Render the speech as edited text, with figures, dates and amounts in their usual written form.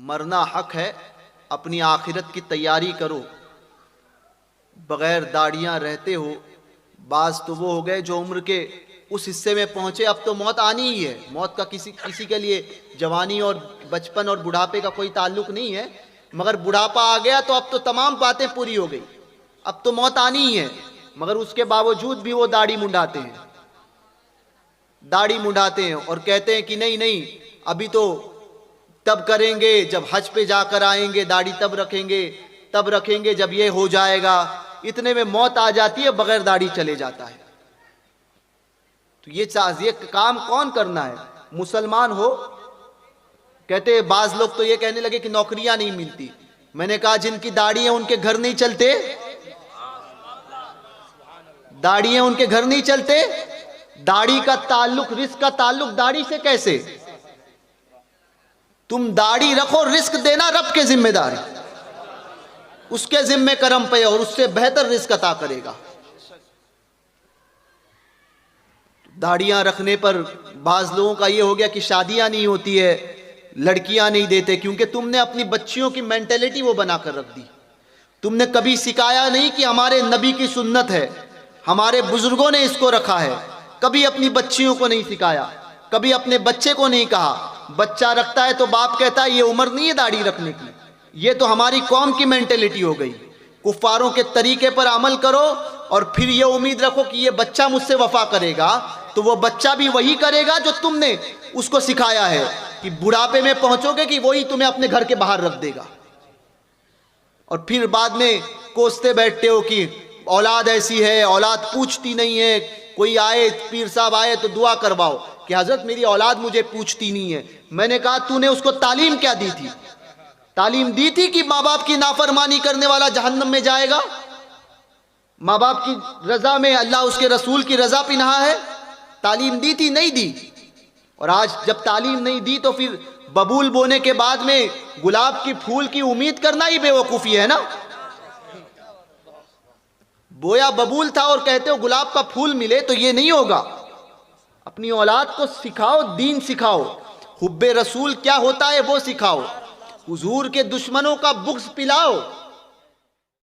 مرنا حق ہے، اپنی آخرت کی تیاری کرو. بغیر داڑیاں رہتے ہو. بعض تو وہ ہو گئے جو عمر کے اس حصے میں پہنچے، اب تو موت آنی ہی ہے. موت کا کسی کے لیے جوانی اور بچپن اور بڑھاپے کا کوئی تعلق نہیں ہے، مگر بڑھاپا آ گیا تو اب تو تمام باتیں پوری ہو گئی، اب تو موت آنی ہی ہے. مگر اس کے باوجود بھی وہ داڑھی منڈاتے ہیں، داڑھی منڈاتے ہیں اور کہتے ہیں کہ نہیں نہیں، ابھی تو تب کریں گے جب حج پہ جا کر آئیں گے، داڑھی تب رکھیں گے جب یہ ہو جائے گا. اتنے میں موت آ جاتی ہے، بغیر داڑھی چلے جاتا ہے. تو یہ کام کون کرنا ہے؟ مسلمان ہو. کہتے ہیں بعض لوگ تو یہ کہنے لگے کہ نوکریاں نہیں ملتی. میں نے کہا جن کی داڑھی ہیں ان کے گھر نہیں چلتے، داڑھی ہیں ان کے گھر نہیں چلتے. داڑھی کا تعلق، رزق کا تعلق داڑھی سے کیسے؟ تم داڑھی رکھو، رزق دینا رب کے ذمہ داری، اس کے ذمہ کرم پہ، اور اس سے بہتر رزق عطا کرے گا. داڑیاں رکھنے پر بعض لوگوں کا یہ ہو گیا کہ شادیاں نہیں ہوتی ہے، لڑکیاں نہیں دیتے، کیونکہ تم نے اپنی بچیوں کی مینٹیلٹی وہ بنا کر رکھ دی. تم نے کبھی سکھایا نہیں کہ ہمارے نبی کی سنت ہے، ہمارے بزرگوں نے اس کو رکھا ہے. کبھی اپنی بچیوں کو نہیں سکھایا، کبھی اپنے بچے کو نہیں کہا. بچہ رکھتا ہے تو باپ کہتا ہے یہ عمر نہیں ہے داڑھی رکھنے کی. یہ تو ہماری قوم کی مینٹیلٹی ہو گئی. کفاروں کے طریقے پر عمل کرو اور پھر یہ امید رکھو کہ یہ بچہ مجھ سے وفا کرے گا، تو وہ بچہ بھی وہی کرے گا جو تم نے اس کو سکھایا ہے. کہ بڑھاپے میں پہنچو گے کہ وہی تمہیں اپنے گھر کے باہر رکھ دے گا، اور پھر بعد میں کوستے بیٹھتے ہو کہ اولاد ایسی ہے، اولاد پوچھتی نہیں ہے. کوئی آئے، پیر صاحب آئے تو دعا کرواؤ کہ حضرت میری اولاد مجھے پوچھتی نہیں ہے. میں نے کہا تو نے اس کو تعلیم کیا دی تھی؟ تعلیم دی تھی کہ ماں باپ کی نافرمانی کرنے والا جہنم میں جائے گا؟ ماں باپ کی رضا میں اللہ اس کے رسول کی رضا پنہا ہے. تعلیم دی تھی؟ نہیں دی. اور آج جب تعلیم نہیں دی تو پھر ببول بونے کے بعد میں گلاب کی پھول کی امید کرنا ہی بے وقوفی ہے نا. بویا ببول تھا اور کہتے ہو گلاب کا پھول ملے، تو یہ نہیں ہوگا. اپنی اولاد کو سکھاؤ، دین سکھاؤ، حب رسول کیا ہوتا ہے وہ سکھاؤ، حضور کے دشمنوں کا بغض پلاؤ.